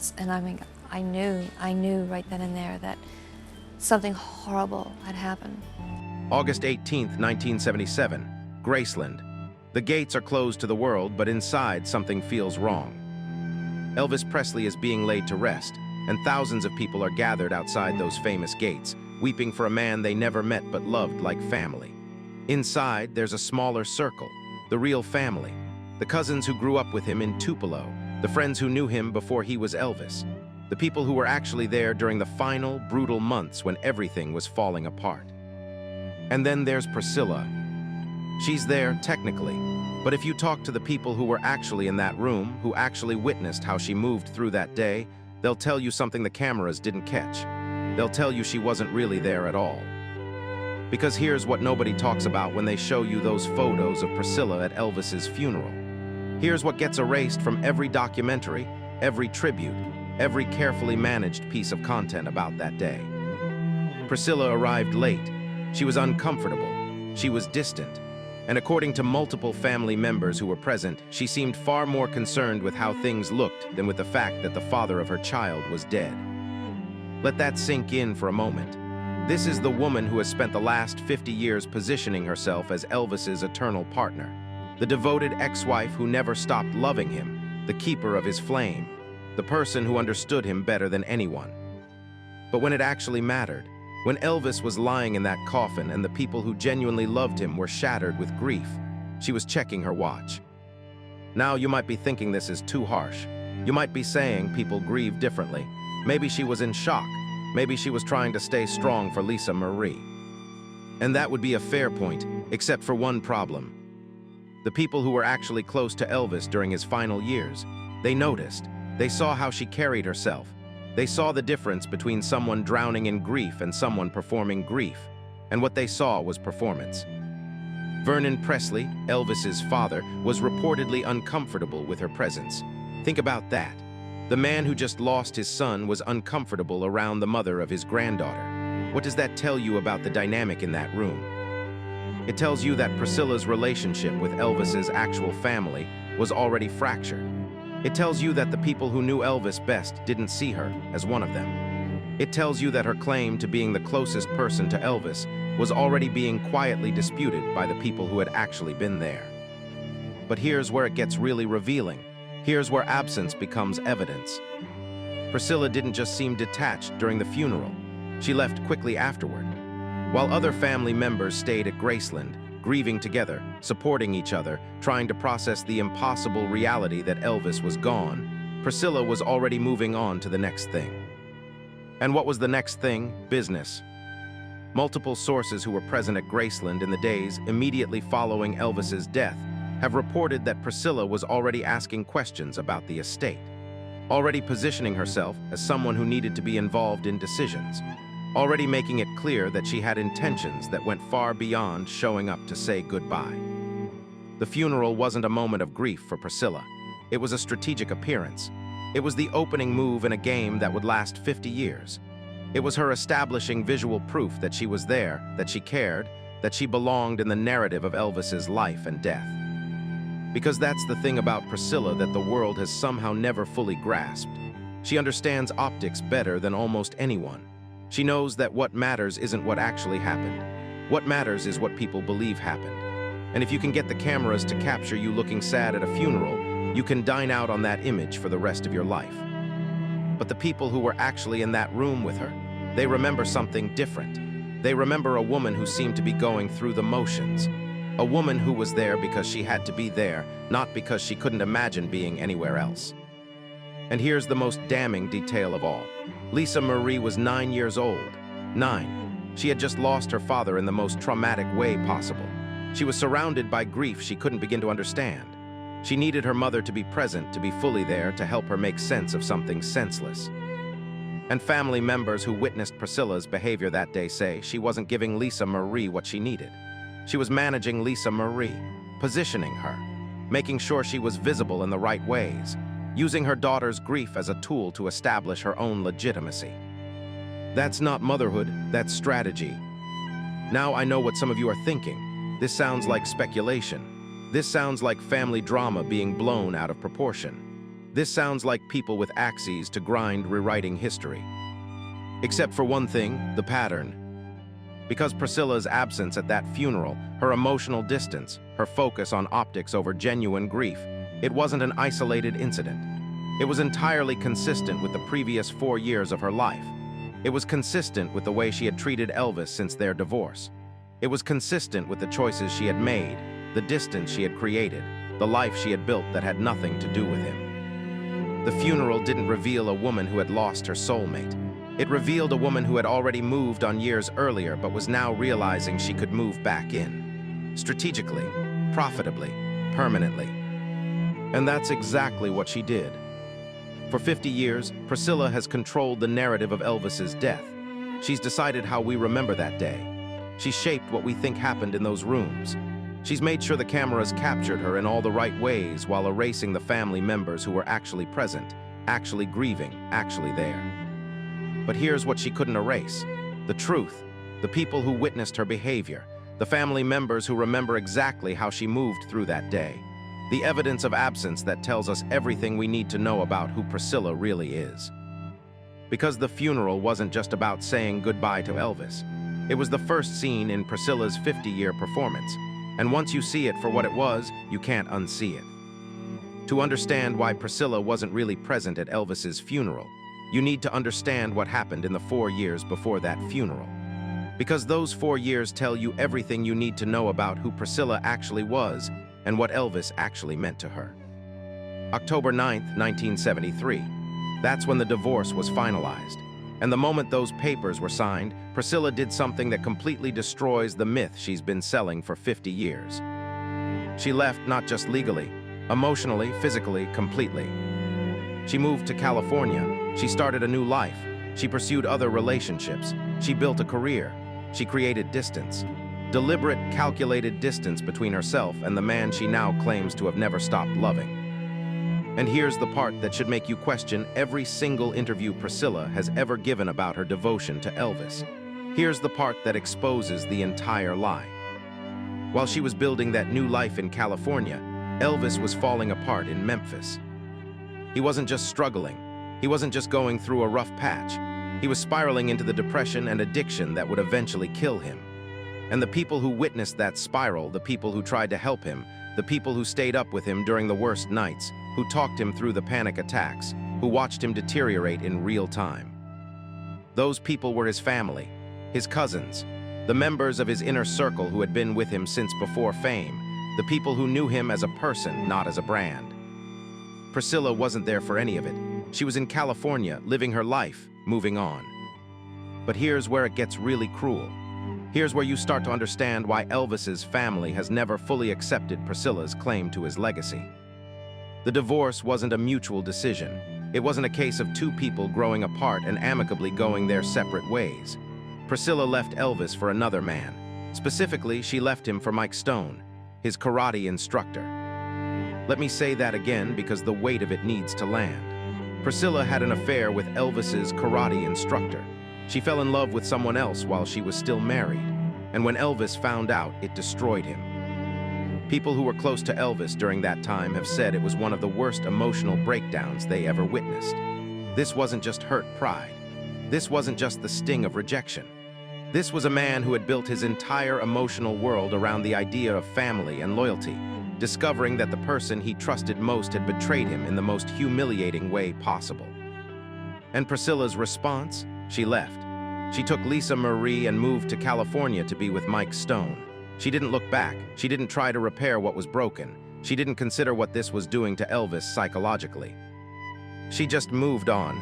house. And I mean, I knew right then and there that something horrible had happened. August 18th, 1977, Graceland. The gates are closed to the world, but inside something feels wrong. Elvis Presley is being laid to rest, and thousands of people are gathered outside those famous gates, weeping for a man they never met but loved like family. Inside, there's a smaller circle, the real family, the cousins who grew up with him in Tupelo, the friends who knew him before he was Elvis, the people who were actually there during the final, brutal months when everything was falling apart. And then there's Priscilla. She's there, technically, but if you talk to the people who were actually in that room, who actually witnessed how she moved through that day, they'll tell you something the cameras didn't catch. They'll tell you she wasn't really there at all. Because here's what nobody talks about when they show you those photos of Priscilla at Elvis's funeral. Here's what gets erased from every documentary, every tribute, every carefully managed piece of content about that day. Priscilla arrived late. She was uncomfortable. She was distant. And according to multiple family members who were present, she seemed far more concerned with how things looked than with the fact that the father of her child was dead. Let that sink in for a moment. This is the woman who has spent the last 50 years positioning herself as Elvis's eternal partner, the devoted ex-wife who never stopped loving him, the keeper of his flame, the person who understood him better than anyone. But when it actually mattered, when Elvis was lying in that coffin and the people who genuinely loved him were shattered with grief, she was checking her watch. Now you might be thinking this is too harsh. You might be saying people grieve differently. Maybe she was in shock. Maybe she was trying to stay strong for Lisa Marie. And that would be a fair point, except for one problem. The people who were actually close to Elvis during his final years, they noticed. They saw how she carried herself. They saw the difference between someone drowning in grief and someone performing grief, and what they saw was performance. Vernon Presley, Elvis's father, was reportedly uncomfortable with her presence. Think about that. The man who just lost his son was uncomfortable around the mother of his granddaughter. What does that tell you about the dynamic in that room? It tells you that Priscilla's relationship with Elvis's actual family was already fractured. It tells you that the people who knew Elvis best didn't see her as one of them. It tells you that her claim to being the closest person to Elvis was already being quietly disputed by the people who had actually been there. But here's where it gets really revealing. Here's where absence becomes evidence. Priscilla didn't just seem detached during the funeral. She left quickly afterward. While other family members stayed at Graceland, grieving together, supporting each other, trying to process the impossible reality that Elvis was gone, Priscilla was already moving on to the next thing. And what was the next thing? Business. Multiple sources who were present at Graceland in the days immediately following Elvis's death have reported that Priscilla was already asking questions about the estate, already positioning herself as someone who needed to be involved in decisions, already making it clear that she had intentions that went far beyond showing up to say goodbye. The funeral wasn't a moment of grief for Priscilla. It was a strategic appearance. It was the opening move in a game that would last 50 years. It was her establishing visual proof that she was there, that she cared, that she belonged in the narrative of Elvis's life and death. Because that's the thing about Priscilla that the world has somehow never fully grasped. She understands optics better than almost anyone. She knows that what matters isn't what actually happened. What matters is what people believe happened. And if you can get the cameras to capture you looking sad at a funeral, you can dine out on that image for the rest of your life. But the people who were actually in that room with her, they remember something different. They remember a woman who seemed to be going through the motions. A woman who was there because she had to be there, not because she couldn't imagine being anywhere else. And here's the most damning detail of all. Lisa Marie was 9 years old. 9. She had just lost her father in the most traumatic way possible. She was surrounded by grief she couldn't begin to understand. She needed her mother to be present, to be fully there, to help her make sense of something senseless. And family members who witnessed Priscilla's behavior that day say she wasn't giving Lisa Marie what she needed. She was managing Lisa Marie, positioning her, making sure she was visible in the right ways, using her daughter's grief as a tool to establish her own legitimacy. That's not motherhood, that's strategy. Now I know what some of you are thinking. This sounds like speculation. This sounds like family drama being blown out of proportion. This sounds like people with axes to grind rewriting history. Except for one thing, the pattern. Because Priscilla's absence at that funeral, her emotional distance, her focus on optics over genuine grief, it wasn't an isolated incident. It was entirely consistent with the previous 4 years of her life. It was consistent with the way she had treated Elvis since their divorce. It was consistent with the choices she had made, the distance she had created, the life she had built that had nothing to do with him. The funeral didn't reveal a woman who had lost her soulmate. It revealed a woman who had already moved on years earlier but was now realizing she could move back in. Strategically, profitably, permanently. And that's exactly what she did. For 50 years, Priscilla has controlled the narrative of Elvis's death. She's decided how we remember that day. She's shaped what we think happened in those rooms. She's made sure the cameras captured her in all the right ways while erasing the family members who were actually present, actually grieving, actually there. But here's what she couldn't erase: the truth, the people who witnessed her behavior, the family members who remember exactly how she moved through that day. The evidence of absence that tells us everything we need to know about who Priscilla really is. Because the funeral wasn't just about saying goodbye to Elvis. It was the first scene in Priscilla's 50-year performance, and once you see it for what it was, you can't unsee it. To understand why Priscilla wasn't really present at Elvis's funeral, you need to understand what happened in the 4 years before that funeral. Because those 4 years tell you everything you need to know about who Priscilla actually was and what Elvis actually meant to her. October 9th, 1973. That's when the divorce was finalized. And the moment those papers were signed, Priscilla did something that completely destroys the myth she's been selling for 50 years. She left not just legally, emotionally, physically, completely. She moved to California. She started a new life. She pursued other relationships. She built a career. She created distance. Deliberate, calculated distance between herself and the man she now claims to have never stopped loving. And here's the part that should make you question every single interview Priscilla has ever given about her devotion to Elvis. Here's the part that exposes the entire lie. While she was building that new life in California, Elvis was falling apart in Memphis. He wasn't just struggling. He wasn't just going through a rough patch. He was spiraling into the depression and addiction that would eventually kill him. And the people who witnessed that spiral, the people who tried to help him, the people who stayed up with him during the worst nights, who talked him through the panic attacks, who watched him deteriorate in real time. Those people were his family, his cousins, the members of his inner circle who had been with him since before fame, the people who knew him as a person, not as a brand. Priscilla wasn't there for any of it. She was in California, living her life, moving on. But here's where it gets really cruel. Here's where you start to understand why Elvis's family has never fully accepted Priscilla's claim to his legacy. The divorce wasn't a mutual decision. It wasn't a case of two people growing apart and amicably going their separate ways. Priscilla left Elvis for another man. Specifically, she left him for Mike Stone, his karate instructor. Let me say that again because the weight of it needs to land. Priscilla had an affair with Elvis's karate instructor. She fell in love with someone else while she was still married, and when Elvis found out, it destroyed him. People who were close to Elvis during that time have said it was one of the worst emotional breakdowns they ever witnessed. This wasn't just hurt pride. This wasn't just the sting of rejection. This was a man who had built his entire emotional world around the idea of family and loyalty, discovering that the person he trusted most had betrayed him in the most humiliating way possible. And Priscilla's response? She left. She took Lisa Marie and moved to California to be with Mike Stone. She didn't look back. She didn't try to repair what was broken. She didn't consider what this was doing to Elvis psychologically. She just moved on.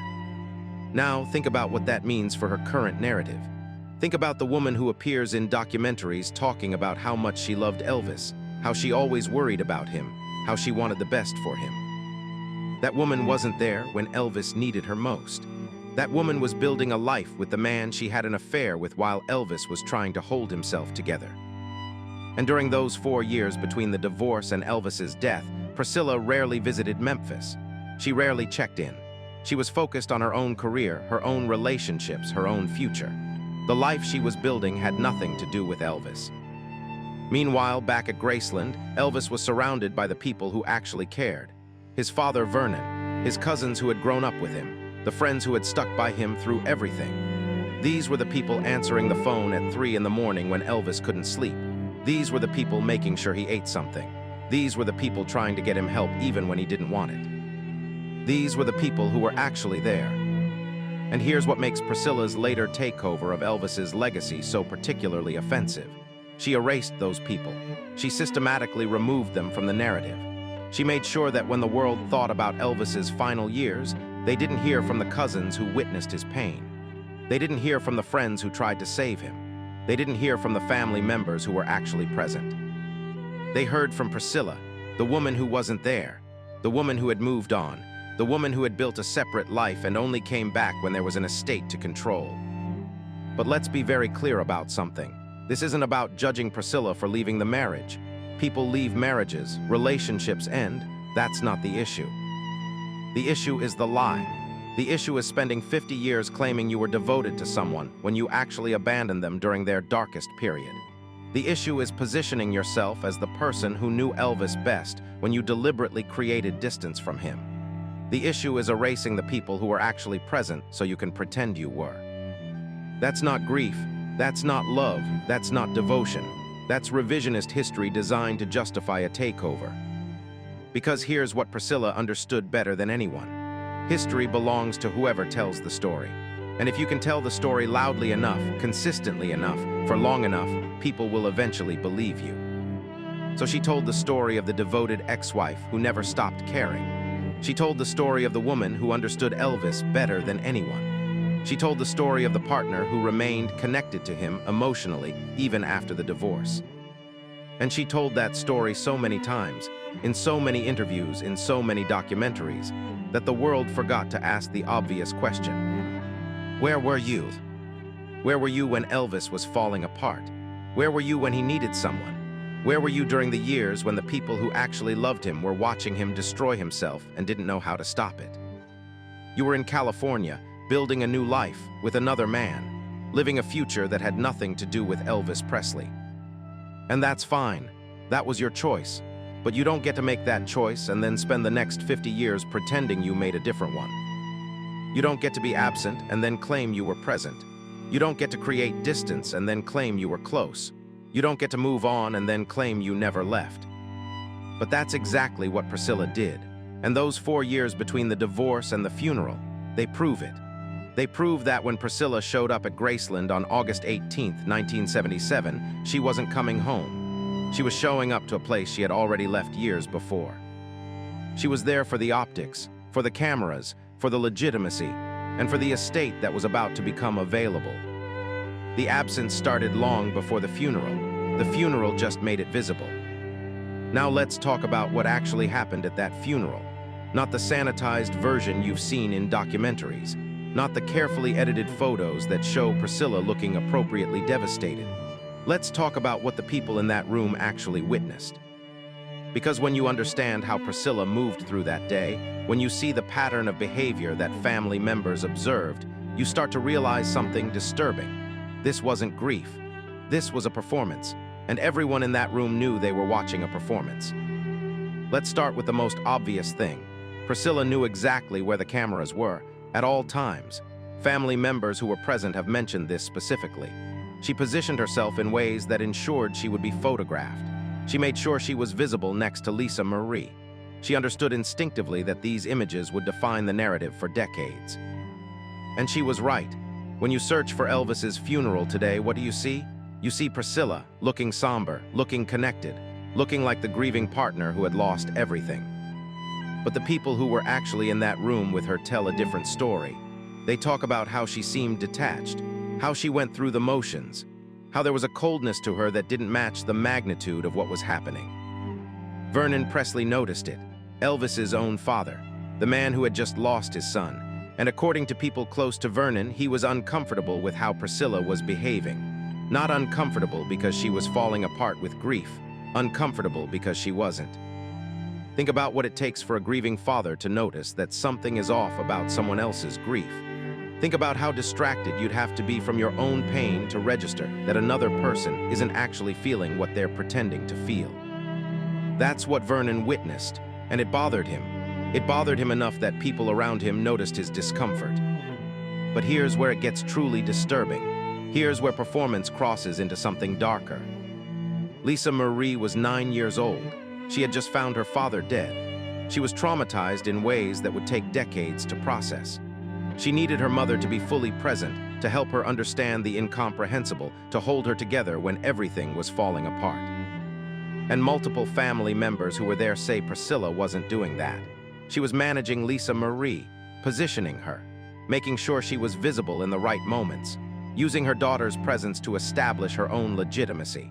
Now, think about what that means for her current narrative. Think about the woman who appears in documentaries talking about how much she loved Elvis, how she always worried about him, how she wanted the best for him. That woman wasn't there when Elvis needed her most. That woman was building a life with the man she had an affair with while Elvis was trying to hold himself together. And during those 4 years between the divorce and Elvis's death, Priscilla rarely visited Memphis. She rarely checked in. She was focused on her own career, her own relationships, her own future. The life she was building had nothing to do with Elvis. Meanwhile, back at Graceland, Elvis was surrounded by the people who actually cared. His father, Vernon, his cousins who had grown up with him, the friends who had stuck by him through everything. These were the people answering the phone at 3 in the morning when Elvis couldn't sleep. These were the people making sure he ate something. These were the people trying to get him help even when he didn't want it. These were the people who were actually there. And here's what makes Priscilla's later takeover of Elvis's legacy so particularly offensive. She erased those people. She systematically removed them from the narrative. She made sure that when the world thought about Elvis's final years, they didn't hear from the cousins who witnessed his pain. They didn't hear from the friends who tried to save him. They didn't hear from the family members who were actually present. They heard from Priscilla, the woman who wasn't there, the woman who had moved on, the woman who had built a separate life and only came back when there was an estate to control. But let's be very clear about something. This isn't about judging Priscilla for leaving the marriage. People leave marriages, relationships end. That's not the issue. The issue is the lie. The issue is spending 50 years claiming you were devoted to someone when you actually abandoned them during their darkest period. The issue is positioning yourself as the person who knew Elvis best when you deliberately created distance from him. The issue is erasing the people who were actually present so you can pretend you were. That's not grief. That's not love. That's not devotion. That's revisionist history designed to justify a takeover. Because here's what Priscilla understood better than anyone. History belongs to whoever tells the story. And if you can tell the story loudly enough, consistently enough, for long enough, people will eventually believe you. So she told the story of the devoted ex-wife who never stopped caring. She told the story of the woman who understood Elvis better than anyone. She told the story of the partner who remained connected to him emotionally even after the divorce. And she told that story so many times, in so many interviews, in so many documentaries, that the world forgot to ask the obvious question. Where were you? Where were you when Elvis was falling apart? Where were you when he needed someone? Where were you during the years when the people who actually loved him were watching him destroy himself and didn't know how to stop it? You were in California, building a new life with another man, living a future that had nothing to do with Elvis Presley. And that's fine. That was your choice. But you don't get to make that choice and then spend the next 50 years pretending you made a different one. You don't get to be absent and then claim you were present. You don't get to create distance and then claim you were close. You don't get to move on and then claim you never left. But that's exactly what Priscilla did. And those 4 years between the divorce and the funeral, they prove it. They prove that when Priscilla showed up at Graceland on August 18th, 1977, she wasn't coming home. She was showing up to a place she had already left years before. She was there for the optics, for the cameras, for the legitimacy, and for the estate that was about to become available. The absence started long before the funeral. The funeral just made it visible. Now let's talk about what actually happened at that funeral. Not the sanitized version you've seen in documentaries. Not the carefully edited photos that show Priscilla looking appropriately devastated. Let's talk about what the people in that room actually witnessed. Because when you understand how Priscilla moved through that day, when you see the pattern of behavior that family members observed, you start to realize something disturbing. This wasn't grief. This was a performance, and everyone in that room knew they were watching a performance. Let's start with the most obvious thing. Priscilla knew exactly where the cameras were, at all times. Family members who were present have mentioned this specifically. She positioned herself in ways that ensured she would be photographed. She made sure she was visible next to Lisa Marie. She understood instinctively that these images would define the narrative for decades. And she was right. When you search for Elvis's funeral today, what do you see? You see Priscilla, looking somber, looking connected, looking like the grieving partner who had lost everything. But the people who were actually in that room with her tell a different story. They talk about how she seemed detached, how she went through the motions, how there was a coldness to her that didn't match the magnitude of what was happening. Vernon Presley noticed it, Elvis's own father, the man who had just lost his son, and according to people close to Vernon, he was uncomfortable with how Priscilla was behaving. Not uncomfortable because she was falling apart with grief, uncomfortable because she wasn't. Think about what it takes for a grieving father to notice that something is off about someone else's grief. Think about how distracted you'd have to be from your own pain to register that another person isn't actually feeling what they're pretending to feel. That's what Vernon witnessed, and it bothered him. It bothered him enough that people around him noticed his discomfort. But here's where it gets truly disturbing. Here's where performance crosses into something darker. Lisa Marie was 9 years old. She had just found her father dead. She was traumatized in ways that would take decades to process. She needed her mother to be fully present, to help her understand the incomprehensible, to hold her together when everything was falling apart. And multiple family members who were there say Priscilla wasn't doing that. She was managing Lisa Marie, positioning her, making sure she was visible in the right moments, using her daughter's presence to establish her own legitimacy.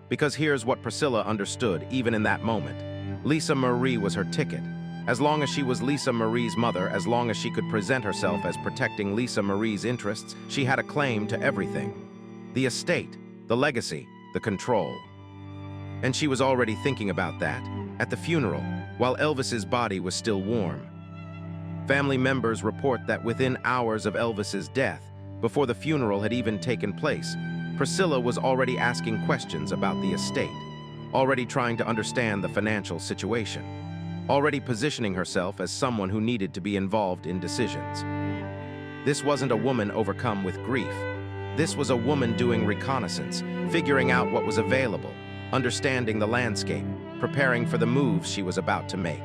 Because here's what Priscilla understood even in that moment. Lisa Marie was her ticket. As long as she was Lisa Marie's mother, as long as she could present herself as protecting Lisa Marie's interests, she had a claim to everything. The estate, the legacy, the control. And she was already thinking about that, at the funeral, while Elvis's body was still warm. Family members report that within hours of Elvis's death, before the funeral had even taken place, Priscilla was already asking questions about the estate, already trying to understand the financial situation, already positioning herself as someone who needed to be involved in decisions. This wasn't a woman overcome with grief. This was a woman doing reconnaissance, figuring out what was available, understanding the landscape, preparing for the moves she was about to make.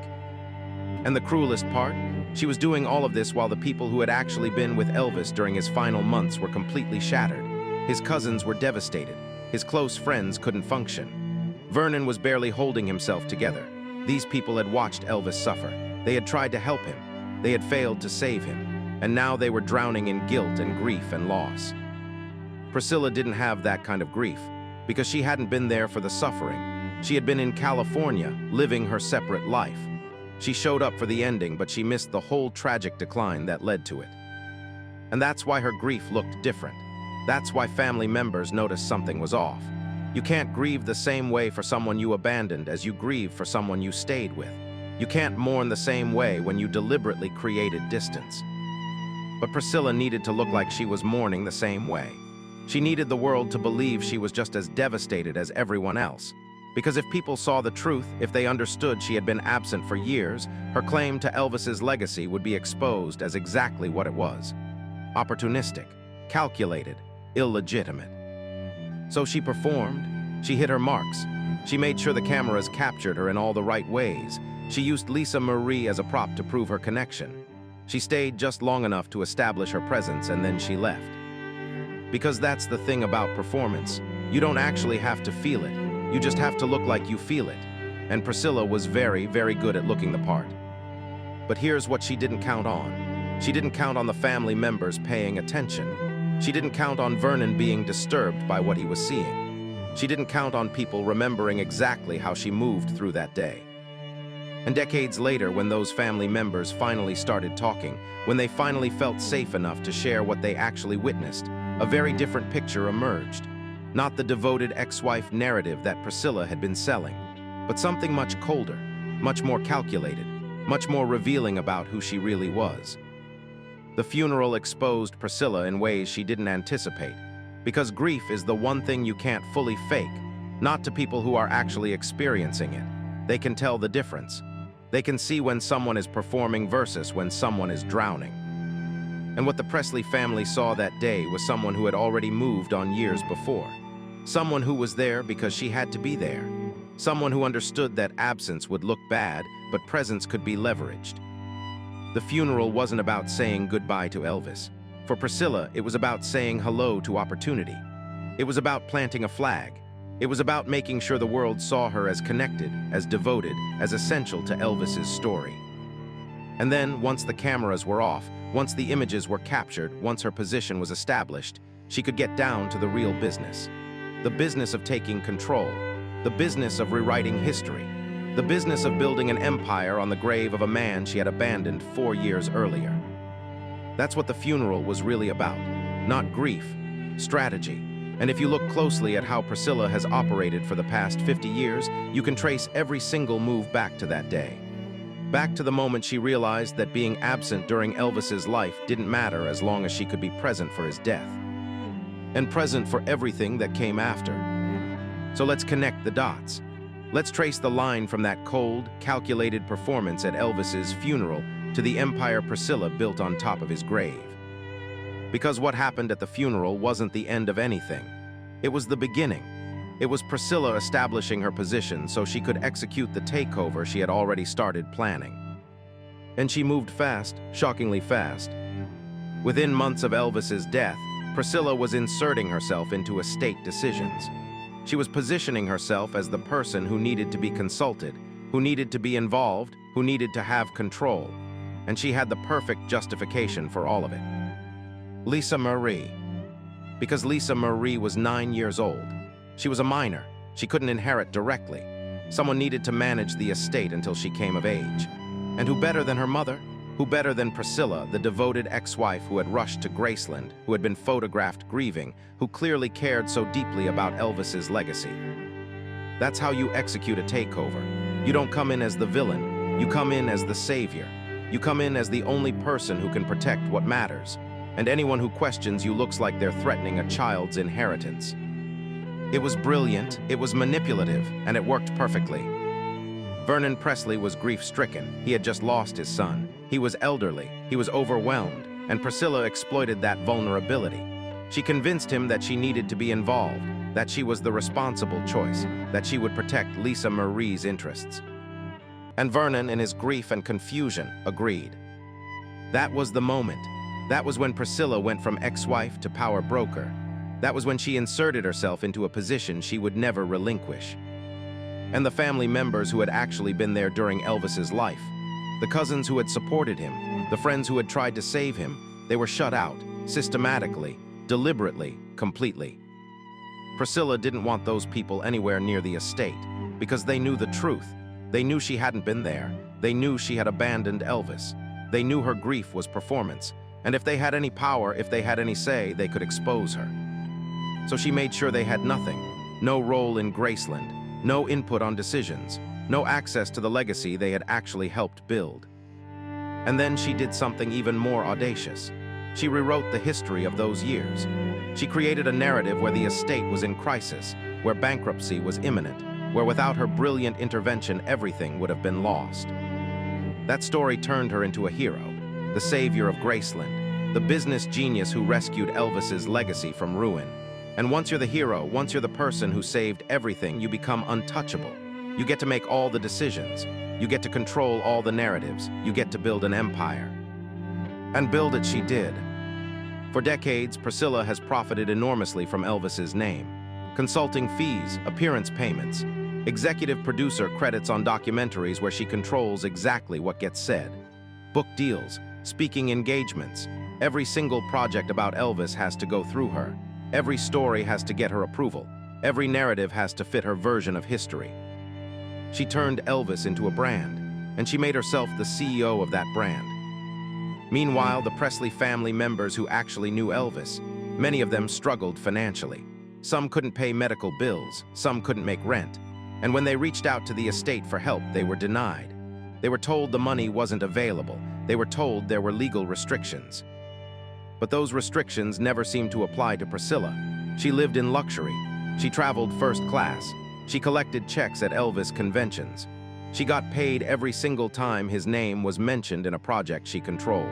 And the cruelest part? She was doing all of this while the people who had actually been with Elvis during his final months were completely shattered. His cousins were devastated. His close friends couldn't function. Vernon was barely holding himself together. These people had watched Elvis suffer. They had tried to help him. They had failed to save him. And now they were drowning in guilt and grief and loss. Priscilla didn't have that kind of grief because she hadn't been there for the suffering. She had been in California, living her separate life. She showed up for the ending, but she missed the whole tragic decline that led to it. And that's why her grief looked different. That's why family members noticed something was off. You can't grieve the same way for someone you abandoned as you grieve for someone you stayed with. You can't mourn the same way when you deliberately created distance. But Priscilla needed to look like she was mourning the same way. She needed the world to believe she was just as devastated as everyone else. Because if people saw the truth, if they understood she had been absent for years, her claim to Elvis's legacy would be exposed as exactly what it was. Opportunistic, calculated, illegitimate. So she performed. She hit her marks. She made sure the cameras captured her in all the right ways. She used Lisa Marie as a prop to prove her connection. She stayed just long enough to establish her presence, and then she left. Because that's the thing about performance. You don't actually have to feel it. You just have to look like you feel it. And Priscilla was very, very good at looking the part. But here's what she didn't count on. She didn't count on the family members paying attention. She didn't count on Vernon being disturbed by what he was seeing. She didn't count on people remembering exactly how she moved through that day. And decades later, when those family members finally started talking, when they finally felt safe enough to share what they actually witnessed, a very different picture emerged. Not the devoted ex-wife narrative that Priscilla had been selling, but something much colder, much more calculated, much more revealing about who she really was. The funeral exposed Priscilla in ways she didn't anticipate, because grief is the one thing you can't fully fake, not to people who are actually experiencing it. They can tell the difference. They can see when someone is performing versus when someone is drowning. And what the Presley family saw that day was someone who had already moved on years before. Someone who was there because she had to be there. Someone who understood that absence would look bad, but presence could be leveraged. The funeral wasn't about saying goodbye to Elvis. For Priscilla, it was about saying hello to opportunity. It was about planting a flag. It was about making sure the world saw her as connected, as devoted, as essential to Elvis's story. And then, once the cameras were off, once the images were captured, once her position was established, she could get down to the real business. The business of taking control. The business of rewriting history. The business of building an empire on the grave of a man she had abandoned 4 years earlier. That's what the funeral was really about. Not grief, strategy. And if you look closely at how Priscilla has operated for the past 50 years, you can trace every single move back to that day. Back to the moment she realized that being absent during Elvis's life didn't matter as long as she could be present for his death. And present for everything that came after. So let's connect the dots. Let's trace the line from that cold, calculated performance at Elvis's funeral to the empire Priscilla built on top of his grave. Because what happened at the funeral wasn't the end of anything. It was the beginning. It was Priscilla establishing her position so she could execute the takeover she had already started planning. And she moved fast, shockingly fast. Within months of Elvis's death, Priscilla was inserting herself into estate decisions. She was positioning herself as the person who needed to be consulted, who needed to be involved, who needed to have control. And she had the perfect justification for all of it. Lisa Marie. Because Lisa Marie was 9 years old. She was a minor. She couldn't inherit directly. Someone needed to manage the estate until she came of age. And who better than her mother? Who better than Priscilla, the devoted ex-wife who had rushed to Graceland, who had been photographed grieving, who clearly cared so deeply about Elvis's legacy? That's how you execute a takeover. You don't come in as the villain. You come in as the savior. You come in as the only person who can protect what matters. And anyone who questions you looks like they're threatening a child's inheritance. It was brilliant, it was manipulative, and it worked perfectly. Vernon Presley was grief-stricken. He had just lost his son. He was elderly, he was overwhelmed, and Priscilla exploited that vulnerability. She convinced him that she needed to be involved, that she was the responsible choice, that she would protect Lisa Marie's interests. And Vernon, in his grief and confusion, agreed. That was the moment. That was when Priscilla went from ex-wife to power broker. That was when she inserted herself into a position she would never relinquish. And the family members who had actually been there during Elvis's life, the cousins who had supported him, the friends who had tried to save him, they were shut out, systematically, deliberately, completely. Priscilla didn't want those people anywhere near the estate, because they knew the truth. They knew she hadn't been there. They knew she had abandoned Elvis. They knew her grief was performance, and if they had any power, if they had any say, they could expose her. So she made sure they had nothing, no role in Graceland, no input on decisions, no access to the legacy they had actually helped build. And then she did something even more audacious. She rewrote the history of those years. She created a narrative where the estate was in crisis, where bankruptcy was imminent, where without her brilliant intervention everything would have been lost. That story turned her into a hero, the savior of Graceland, the business genius who rescued Elvis's legacy from ruin. And once you're the hero, once you're the person who saved everything, you become untouchable. You get to make all the decisions. You get to control all the narratives. You get to build an empire. And build it she did. For decades, Priscilla has profited enormously from Elvis's name. Consulting fees, appearance payments, executive producer credits on documentaries where she controls exactly what gets said. Book deals, speaking engagements. Every single project about Elvis has to go through her. Every story has to get her approval. Every narrative has to fit her version of history. She turned Elvis into a brand, and she made herself the CEO of that brand. Meanwhile, the Presley family members who actually knew Elvis, many of them struggled financially. Some couldn't pay medical bills, some couldn't make rent, and when they reached out to the estate for help, they were denied. They were told the money wasn't available. They were told there were legal restrictions. But those restrictions never seemed to apply to Priscilla. She lived in luxury. She traveled first class. She collected checks at Elvis conventions. She got paid every single time his name was mentioned in a project she controlled.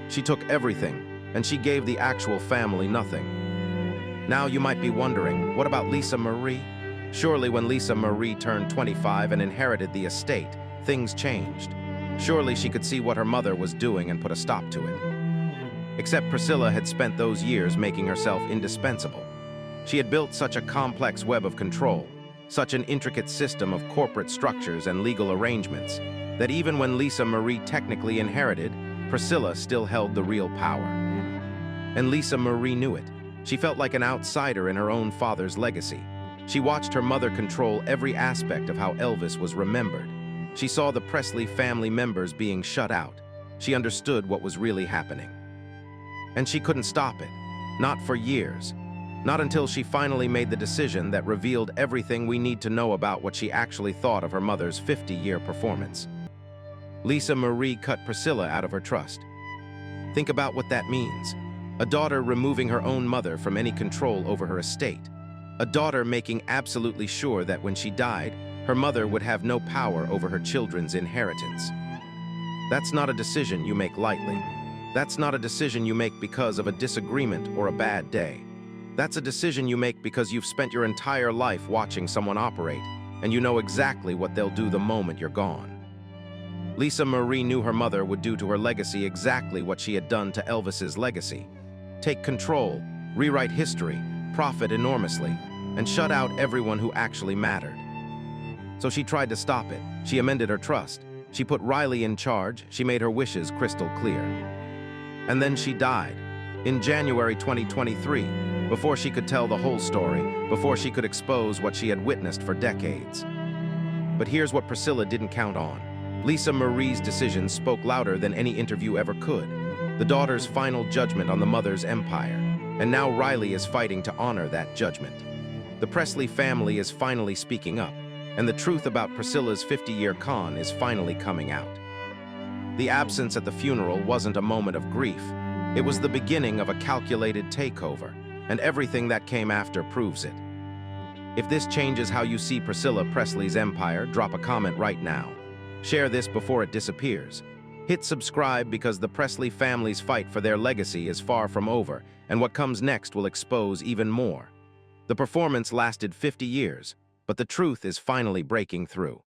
She took everything, and she gave the actual family nothing. Now you might be wondering, what about Lisa Marie? Surely when Lisa Marie turned 25 and inherited the estate, things changed. Surely she could see what her mother was doing and put a stop to it. Except Priscilla had spent those years making herself indispensable. She had built such a complex web of control, such an intricate system of corporate structures and legal arrangements, that even when Lisa Marie technically inherited, Priscilla still held the real power. And Lisa Marie knew it. She felt like an outsider in her own father's legacy. She watched her mother control every aspect of how Elvis was remembered. She saw the Presley family members being shut out. She understood what was really happening. And she couldn't stop it. Not for years. Not until she finally made the decision that revealed everything we need to know about what she actually thought of her mother's 50-year performance. Lisa Marie cut Priscilla out of her trust. Think about what that means. A daughter removing her own mother from any control over her estate. A daughter making absolutely sure that when she died, her mother would have no power over her children's inheritance. That's not a decision you make lightly. That's not a decision you make because of a disagreement or a bad day. That's a decision you make because you've spent your entire life watching someone operate, and you know exactly what they'll do the moment you're gone. Lisa Marie knew her mother would do to her legacy exactly what she had done to Elvis's legacy. Take control, rewrite history, profit enormously, and shut out everyone who actually mattered. So she tried to stop it. She amended her trust. She put Riley in charge. She made her wishes crystal clear. And then she died, in January 2023, before she could tell the whole story, before she could expose what she had witnessed for decades. But here's what Priscilla didn't count on. Lisa Marie's decision spoke louder than any interview ever could. The daughter's final judgment on the mother's empire. And now Riley is fighting to honor that judgment. The Presley family is finally speaking up, and the truth about Priscilla's 50-year con is finally coming out. The absence at the funeral wasn't a moment of grief. It was the beginning of a calculated takeover, and everything that came after proves it. If this changes how you see Priscilla Presley's empire, drop a comment right now. Share this before it disappears. Hit subscribe because the Presley family's fight for their legacy is far from over, and what comes next will expose even more. The performance lasted 50 years, but the truth is finally breaking through.